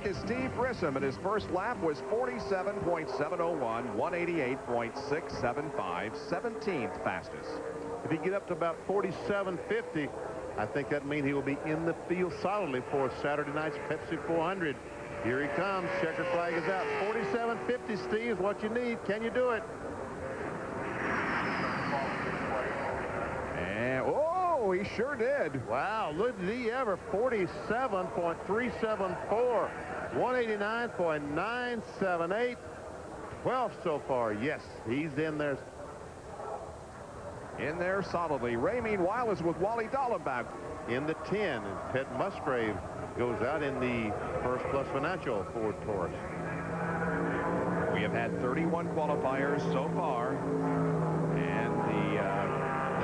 Is Steve Grissom, and his first lap was 47.701, 188.675, 17th fastest. If he get up to about 47.50, I think that means he will be in the field solidly for Saturday night's Pepsi 400. Here he comes. Checker flag is out. 47.50, Steve, is what you need. Can you do it? And, oh, he sure did. Wow, look, did he ever? 47.374. 189.978. 12 so far. Yes, he's in there. In there solidly. Ray, meanwhile, is with Wally Dallenbach. In the 10, and Ted Musgrave goes out in the First Plus Financial Ford Taurus. We have had 31 qualifiers so far, and the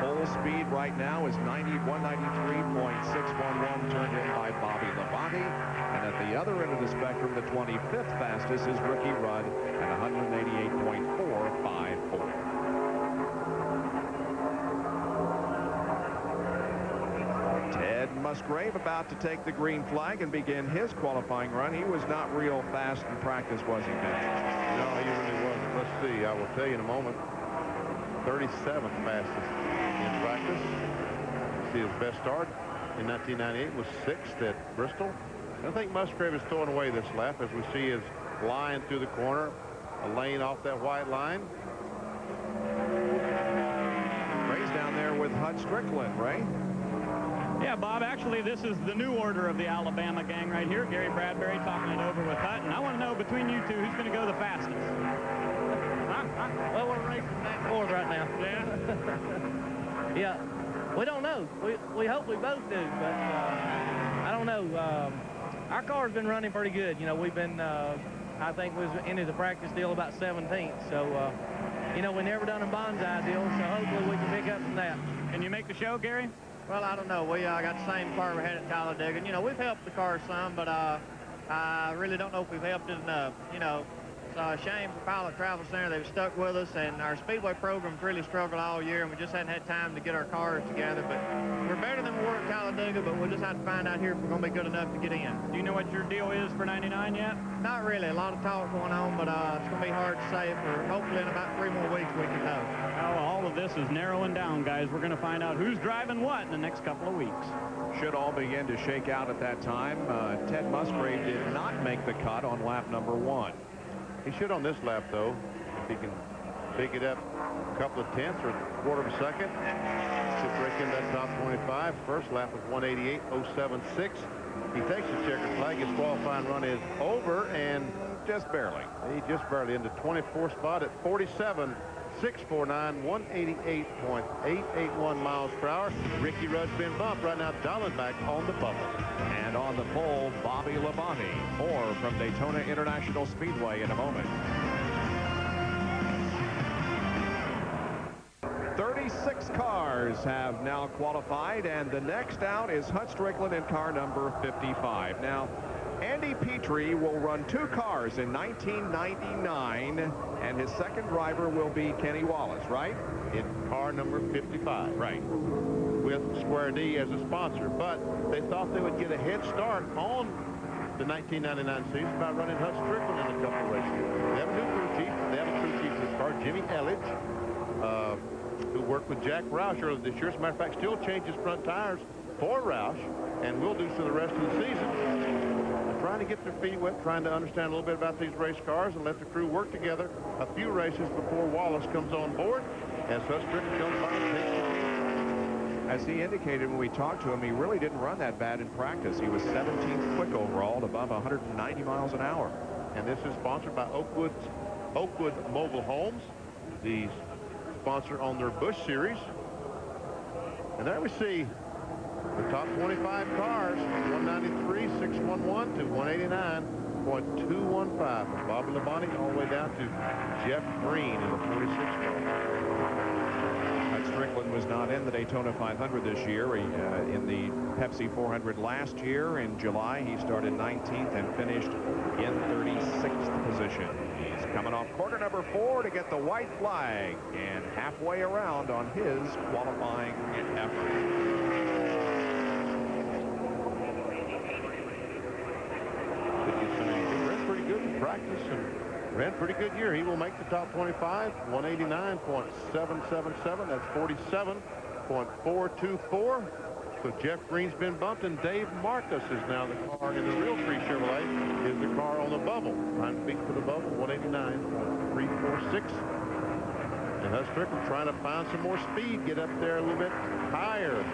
pole speed right now is 193.611, turned in by Bobby Labonte. And at the other end of the spectrum, the 25th fastest is Ricky Rudd at 188.454. Ted Musgrave about to take the green flag and begin his qualifying run. He was not real fast in practice, was he, Ben? No, he really wasn't. Let's see. I will tell you in a moment. 37th fastest in practice. See, his best start in 1998 was 6th at Bristol. I think Musgrave is throwing away this lap as we see his line through the corner, a lane off that white line. Ray's down there with Hud Stricklin, Ray. Yeah, Bob, actually, this is the new order of the Alabama gang right here. Gary Bradbury talking it over with Hut, and I want to know between you two who's going to go the fastest. Well, we're racing back and forth right now. Yeah? Yeah, we don't know. We hope we both do, but I don't know. Our car's been running pretty good. You know, we've been, I think we was into the practice deal about 17th. So, you know, we never done a bonsai deal, so hopefully we can pick up from that. Can you make the show, Gary? Well, I don't know. We got the same car we had at Talladega. You know, we've helped the car some, but I really don't know if we've helped it enough. You know, it's a shame for Pilot Travel Center. They've stuck with us, and our Speedway program's really struggled all year, and we just hadn't had time to get our cars together. But we're better than we were at Talladega, but we'll just have to find out here if we're going to be good enough to get in. Do you know what your deal is for 99 yet? Not really. A lot of talk going on, but it's going to be hard to say. For hopefully in about 3 more weeks we can know. Well, all of this is narrowing down, guys. We're going to find out who's driving what in the next couple of weeks. Should all begin to shake out at that time. Ted Musgrave did not make the cut on lap number 1. He should on this lap, though, if he can pick it up a couple of tenths or a quarter of a second. Should break in that top 25. First lap was 188.076. He takes the checkered flag. His qualifying run is over, and just barely. He just barely into 24th spot at 47.649, 188.881 miles per hour. Ricky Rudd's been bumped right now. Dallenbach on the bubble. And on the pole, Bobby Labonte. More from Daytona International Speedway in a moment. 36 cars have now qualified, and the next out is Hut Stricklin in car number 55. Now, Andy Petrie will run 2 cars in 1999, and his second driver will be Kenny Wallace, right? In car number 55. Right. With Square D as a sponsor, but they thought they would get a head start on the 1999 season by running Hut Stricklin in a couple of races. They have a new crew chief. They have a crew chief in this car, Jimmy Elledge, who worked with Jack Roush earlier this year. As a matter of fact, still changes front tires for Roush, and will do so the rest of the season. They're trying to get their feet wet, trying to understand a little bit about these race cars and let the crew work together a few races before Wallace comes on board. As Hut Stricklin comes by and takes the lead. As he indicated when we talked to him, he really didn't run that bad in practice. He was 17th quick overall at above 190 miles an hour. And this is sponsored by Oakwood Mobile Homes, the sponsor on their Busch Series. And there we see the top 25 cars, 193.611 to 189.215. From Bobby Labonte all the way down to Jeff Green in the 46 car. Stricklin was not in the Daytona 500 this year. In the Pepsi 400 last year in July, he started 19th and finished in 36th position. He's coming off quarter number 4 to get the white flag and halfway around on his qualifying effort. Could get some practice and ran pretty good year. He will make the top 25, 189.777. That's 47.424. So Jeff Green's been bumped, and Dave Marcus is now the car in the real 3 Chevrolet, is the car on the bubble. Time to beat for the bubble, 189.346. And Hutch Stricklin trying to find some more speed, get up there a little bit higher.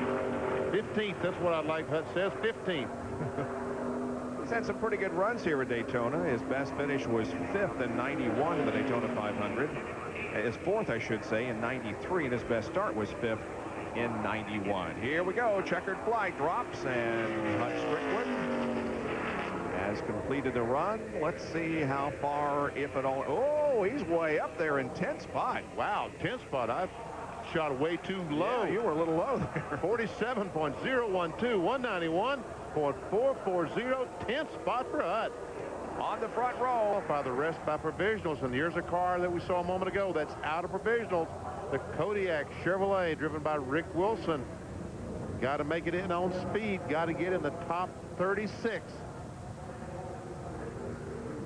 15th, that's what I like. Hutch says 15th. He's had some pretty good runs here at Daytona. His best finish was 5th in 91 in the Daytona 500. His 4th, I should say, in 93, and his best start was 5th in 91. Here we go. Checkered flag drops, and Hutch Stricklin has completed the run. Let's see how far, if at all. Oh, he's way up there in 10th spot. Wow, 10th spot. I shot way too low. Yeah, you were a little low there. 47.012, 191.440, 10th spot for Hutch. On the front row. By the rest by provisionals, and here's a car that we saw a moment ago that's out of provisionals. The Kodiak Chevrolet, driven by Rick Wilson. Got to make it in on speed. Got to get in the top 36.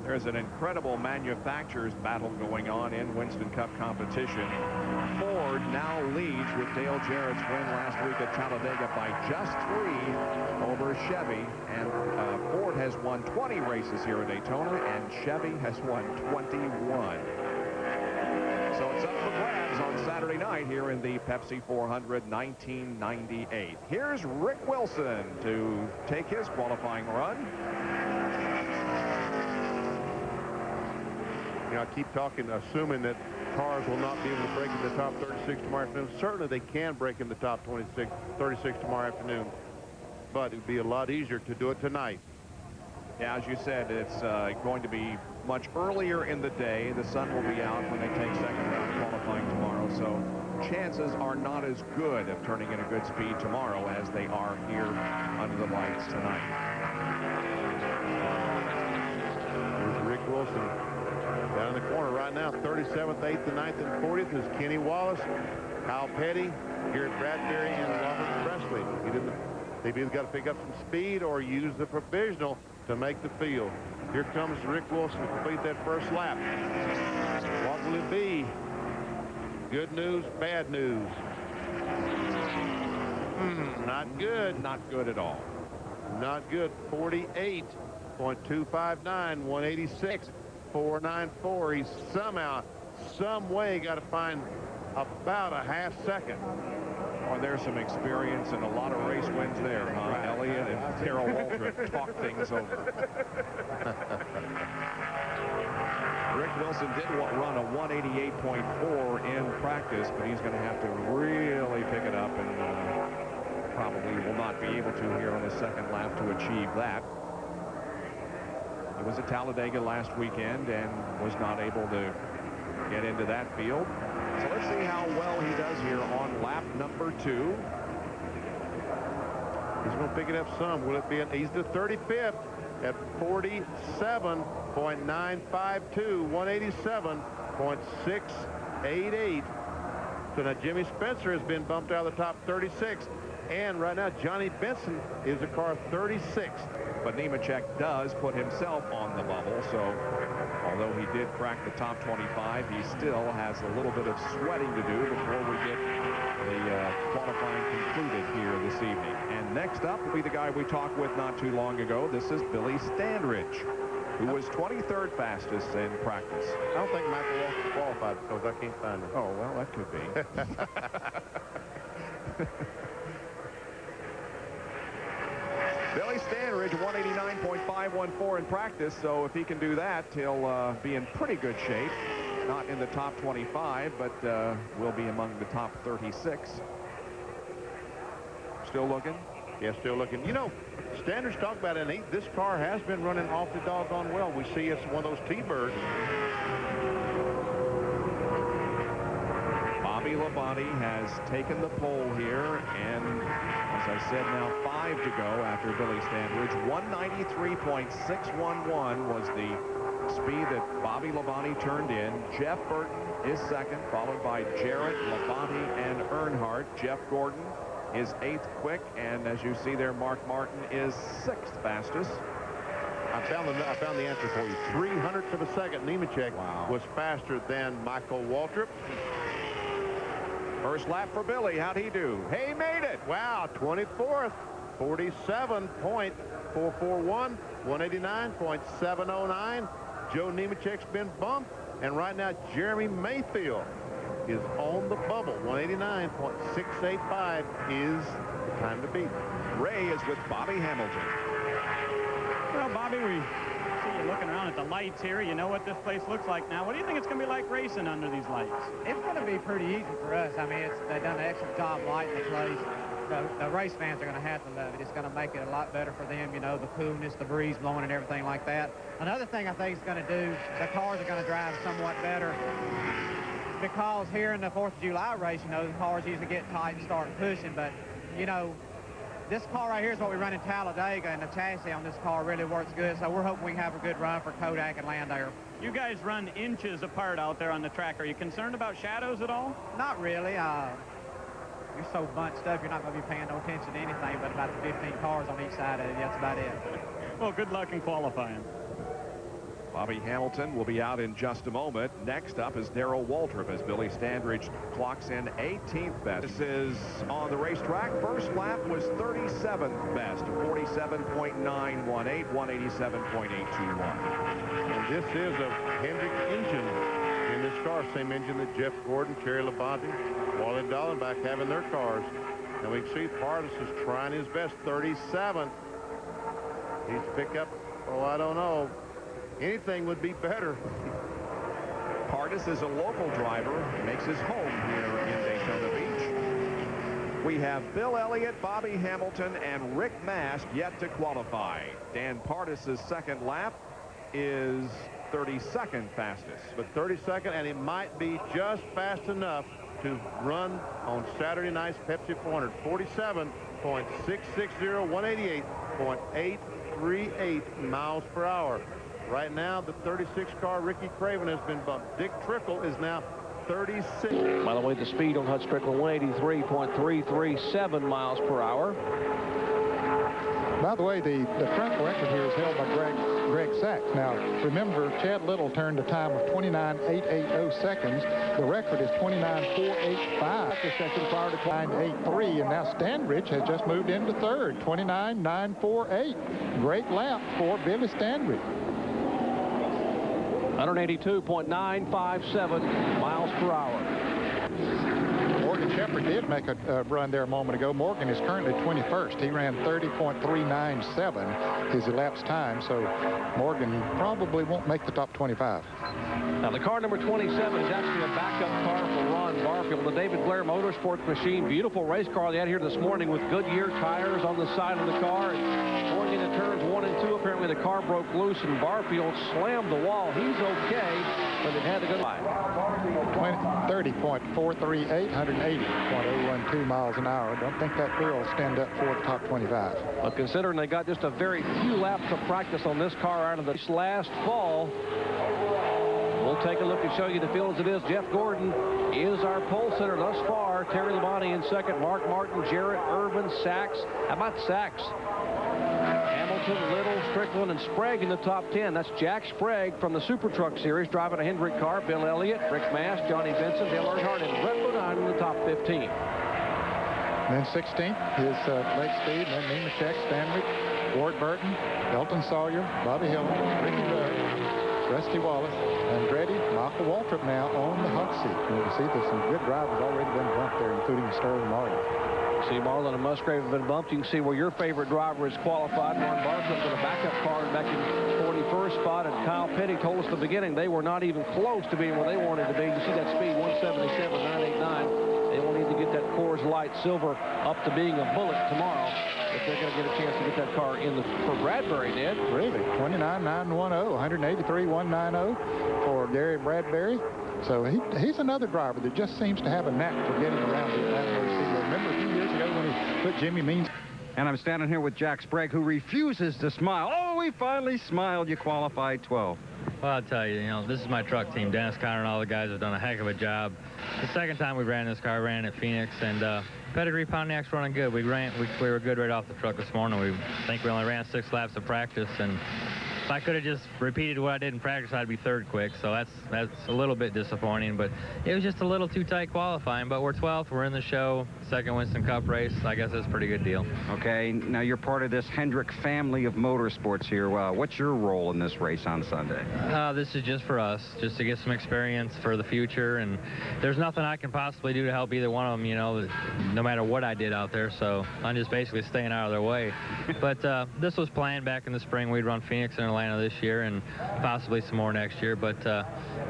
There's an incredible manufacturers battle going on in Winston Cup competition. Ford now leads with Dale Jarrett's win last week at Talladega by just 3 over Chevy. And Ford has won 20 races here at Daytona, and Chevy has won 21. So it's up for grabs on Saturday night here in the Pepsi 400 1998. Here's Rick Wilson to take his qualifying run. You know, I keep talking, assuming that cars will not be able to break in the top 36 tomorrow afternoon. Certainly they can break in the top 36 tomorrow afternoon, but it would be a lot easier to do it tonight. Yeah, as you said, it's going to be much earlier in the day. The sun will be out when they take second round qualifying tomorrow, so chances are not as good of turning in a good speed tomorrow as they are here under the lights tonight. Here's Rick Wilson down in the corner right now. 37th, 8th, 9th, and 40th is Kenny Wallace, Kyle Petty, Garrett Bradbury, and Robert Presley. They've either got to pick up some speed or use the provisional to make the field. Here comes Rick Wilson to complete that first lap. What will it be? Good news, bad news. Not good. Not good at all. Not good. 48.259, 186.494. He's somehow, some way got to find about a half second. Oh, there's some experience and a lot of race wins there, huh? Right. Elliott and Darrell Waltrip talk things over. Rick Wilson did run a 188.4 in practice, but he's going to have to really pick it up, and probably will not be able to here on his second lap to achieve that. He was at Talladega last weekend and was not able to get into that field. So let's see how well he does here on lap number 2. He's going to pick it up some. Will it be he's the 35th at 47.952, 187.688. So now Jimmy Spencer has been bumped out of the top 36. And right now, Johnny Benson is the car 36th. But Nemechek does put himself on the bubble, so although he did crack the top 25, he still has a little bit of sweating to do before we get the qualifying concluded here this evening. And next up will be the guy we talked with not too long ago. This is Billy Standridge, who was 23rd fastest in practice. I don't think Michael Walker qualified because I can't find him. Oh, well, that could be. Billy Standridge, 189.514 in practice, so if he can do that, he'll be in pretty good shape. Not in the top 25, but will be among the top 36. Still looking? Yeah, still looking. You know, Standridge talked about it, and this car has been running awfully doggone well. We see it's one of those T-birds. Bobby Labonte has taken the pole here, and as I said, now 5 to go after Billy Standridge. 193.611 was the speed that Bobby Labonte turned in. Jeff Burton is second, followed by Jarrett, Labonte, and Earnhardt. Jeff Gordon is 8th quick, and as you see there, Mark Martin is 6th fastest. I found the answer for you. 300ths of a second. Nemechek was faster than Michael Waltrip. First lap for Billy. How'd he do? He made it. Wow, 24th. 47.441. 189.709. Joe Nemechek's been bumped. And right now, Jeremy Mayfield is on the bubble. 189.685 is the time to beat. Ray is with Bobby Hamilton. Well, Bobby, we see you looking around at the lights here. You know what this place looks like now. What do you think it's going to be like racing under these lights? It's going to be pretty easy for us. I mean, they've done an excellent job lighting the place. The race fans are going to have to love it. It's going to make it a lot better for them, you know, the coolness, the breeze blowing and everything like that. Another thing I think it's going to do, the cars are going to drive somewhat better because here in the 4th of July race, you know, the cars usually get tight and start pushing. But, you know, this car right here is what we run in Talladega, and the chassis on this car really works good. So we're hoping we can have a good run for Kodak and Landauer. You guys run inches apart out there on the track. Are you concerned about shadows at all? Not really. You're so bunched up, you're not going to be paying no attention to anything but about the 15 cars on each side of it. That's about it. Well, good luck in qualifying. Bobby Hamilton will be out in just a moment. Next up is Darrell Waltrip as Billy Standridge clocks in 18th best. This is on the racetrack. First lap was 37th best, 47.918, 187.821. And this is a Hendrick engine in this car. Same engine that Jeff Gordon, Terry Labonte, Wally Dallenbach have in their cars. And we can see Pardis is trying his best. 37th. He's to pick up, oh, I don't know. Anything would be better. Pardis is a local driver, makes his home here in Daytona Beach. We have Bill Elliott, Bobby Hamilton, and Rick Mast yet to qualify. Dan Pardis's second lap is 32nd fastest. But 32nd, and it might be just fast enough to run on Saturday night's Pepsi 400. 47.660, 188.838 miles per hour. Right now, the 36 car, Ricky Craven, has been bumped. Dick Trickle is now 36. By the way, the speed on Hut Stricklin, 183.337 miles per hour. By the way, the front record here is held by Greg Sachs. Now, remember, Chad Little turned a time of 29.880 seconds. The record is 29.485. The second prior to 29.83, and now Standridge has just moved into third, 29.948. Great lap for Billy Standridge. 182.957 miles per hour. Morgan Shepherd did make a run there a moment ago. Morgan is currently 21st. He ran 30.397 his elapsed time, so Morgan probably won't make the top 25. Now, the car number 27 is actually a backup car for Ron Barfield, the David Blair Motorsports machine. Beautiful race car they had here this morning with Goodyear tires on the side of the car. Going into turns 1 and 2, apparently the car broke loose and Barfield slammed the wall. He's okay, but it had to go by. 30.438, 180.012 miles an hour. Don't think that will stand up for the top 25. But considering they got just a very few laps of practice on this car out of the last fall, we'll take a look and show you the field as it is. Jeff Gordon is our pole sitter thus far. Terry Labonte in second. Mark Martin, Jarrett, Urban, Sachs. How about Sachs? Hamilton, Little, Stricklin, and Sprague in the top 10. That's Jack Sprague from the Supertruck series driving a Hendrick car. Bill Elliott, Rick Mast, Johnny Benson, Dale Earnhardt, and Brett Bodine in the top 15. Then 16th is Blake Speed, then Nemechek, Standridge, Ward Burton, Elton Sawyer, Bobby Hillman, Ricky Rudd, Rusty Wallace, Andretti, Michael Waltrip now on the hot seat. And you can see there's some good drivers already been bumped there, including Sterling Martin. See, Marlon and Musgrave have been bumped. You can see where your favorite driver is qualified. Ron Barfield with a backup car back in 41st spot. And Kyle Petty told us at the beginning they were not even close to being where they wanted to be. You see that speed, 177.989. They will need to get that Coors Light Silver up to being a bullet tomorrow if they're going to get a chance to get that car in for Bradbury, Ned. Really? 29.910, 183.190 for Gary Bradbury. So he's another driver that just seems to have a knack for getting around the Atlanta Speedway. Remember a few years ago when he put Jimmy Means. And I'm standing here with Jack Sprague, who refuses to smile. Oh, we finally smiled. You qualified 12. Well, I'll tell you, this is my truck team. Dennis Conner and all the guys have done a heck of a job. The second time we ran this car, ran at Phoenix, and Pedigree Pontiac's running good. We were good right off the truck this morning. I think we only ran 6 laps of practice, and if I could have just repeated what I did in practice, I'd be third quick. So that's a little bit disappointing. But it was just a little too tight qualifying. But we're 12th. We're in the show. Second Winston Cup race. I guess that's a pretty good deal. Okay, now you're part of this Hendrick family of motorsports here. What's your role in this race on Sunday? This is just for us, just to get some experience for the future. And there's nothing I can possibly do to help either one of them, you know, no matter what I did out there. So I'm just basically staying out of their way. But this was planned back in the spring. We'd run Phoenix and Atlanta this year and possibly some more next year. But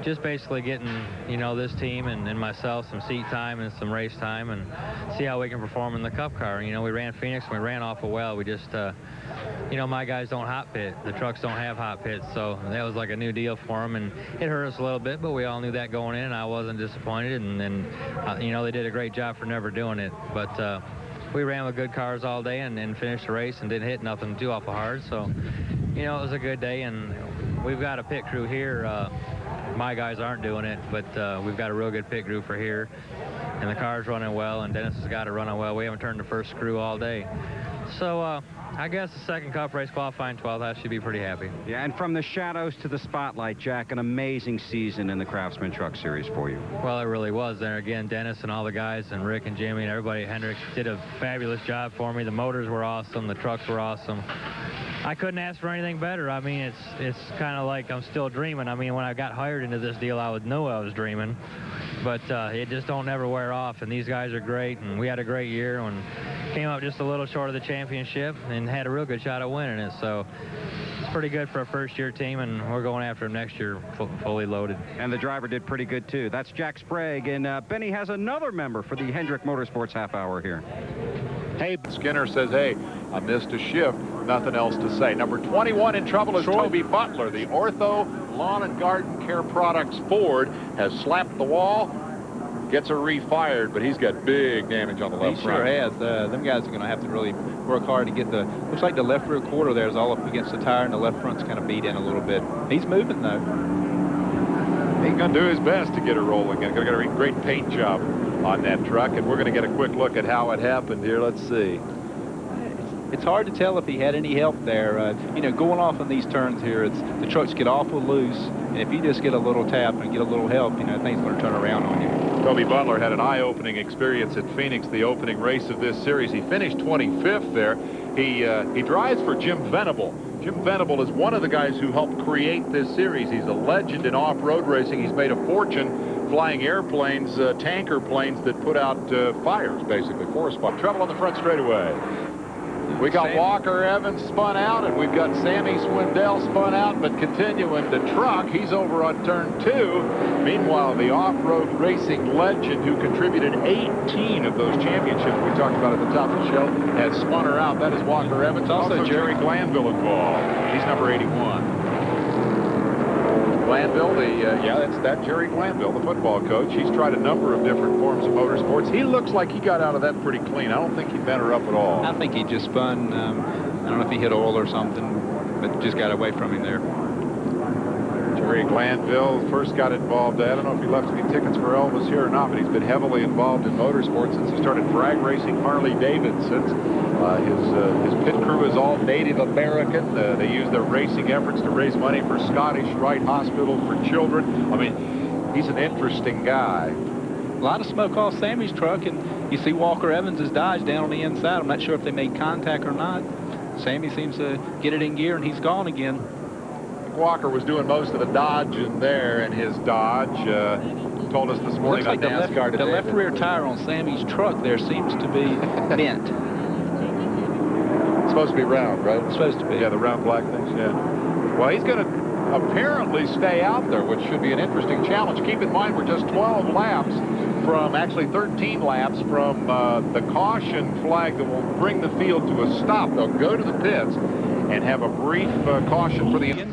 just basically getting, you know, this team and myself some seat time and some race time and see how we can perform in the Cup car. You know, we ran Phoenix and we ran awful well. We just, you know, my guys don't hot pit. The trucks don't have hot pits. So that was like a new deal for them. And it hurt us a little bit, but we all knew that going in. I wasn't disappointed. And you know, they did a great job for never doing it. But we ran with good cars all day and finished the race and didn't hit nothing too awful hard. So, you know, it was a good day. And we've got a pit crew here. My guys aren't doing it, but we've got a real good pit crew for here. And the car's running well, and Dennis has got it running well. We haven't turned the first screw all day. So I guess the second Cup race qualifying 12th, I should be pretty happy. Yeah, and from the shadows to the spotlight, Jack, an amazing season in the Craftsman Truck Series for you. Well, it really was. There again, Dennis and all the guys and Rick and Jimmy and everybody at Hendrick did a fabulous job for me. The motors were awesome. The trucks were awesome. I couldn't ask for anything better. I mean, it's kind of like I'm still dreaming. I mean, when I got hired into this deal, I would know I was dreaming. But it just don't never wear off. And these guys are great, and we had a great year and came up just a little short of the championship and had a real good shot at winning it. So it's pretty good for a first-year team, and we're going after them next year fully loaded. And the driver did pretty good, too. That's Jack Sprague, and Benny has another member for the Hendrick Motorsports half hour here. Hey, Skinner says, hey, I missed a shift. Nothing else to say. Number 21 in trouble is Toby Butler. The Ortho Lawn and Garden Care Products Ford has slapped the wall. Gets her refired, but he's got big damage on the left front. He sure has. Them guys are going to have to really work hard to get the... Looks like the left rear quarter there is all up against the tire, and the left front's kind of beat in a little bit. He's moving, though. He's going to do his best to get her rolling. Going to get a great paint job on that truck, and we're going to get a quick look at how it happened here. Let's see. It's hard to tell if he had any help there. You know, going off on these turns here, the trucks get awful loose, and if you just get a little tap and get a little help, you know, things are going to turn around on you. Toby Butler had an eye-opening experience at Phoenix, the opening race of this series. He finished 25th there. He drives for Jim Venable. Jim Venable is one of the guys who helped create this series. He's a legend in off-road racing. He's made a fortune flying airplanes, tanker planes that put out fires, basically, forest fire. Trouble on the front straightaway. We got Walker Evans spun out, and we've got Sammy Swindell spun out, but continuing to truck. He's over on turn 2. Meanwhile, the off-road racing legend who contributed 18 of those championships we talked about at the top of the show has spun her out. That is Walker Evans. Also Jerry Glanville involved. He's number 81. Glanville, that's Jerry Glanville, the football coach. He's tried a number of different forms of motorsports. He looks like he got out of that pretty clean. I don't think he bent her up at all. I think he just spun. I don't know if he hit oil or something, but just got away from him there. Jerry Glanville first got involved. I don't know if he left any tickets for Elvis here or not, but he's been heavily involved in motorsports since he started drag racing Harley Davidsons. His pit crew is all Native American. They use their racing efforts to raise money for Scottish Rite Hospital for Children. I mean, he's an interesting guy. A lot of smoke off Sammy's truck, and you see Walker Evans' Dodge down on the inside. I'm not sure if they made contact or not. Sammy seems to get it in gear, and he's gone again. Walker was doing most of the Dodge in there, and his Dodge told us this morning on NASCAR today. The left rear tire on Sammy's truck there seems to be bent. It's supposed to be round, right? It's supposed to be. Yeah, the round black things, yeah. Well, he's going to apparently stay out there, which should be an interesting challenge. Keep in mind, we're just 12 laps from, actually 13 laps from the caution flag that will bring the field to a stop. They'll go to the pits and have a brief caution for the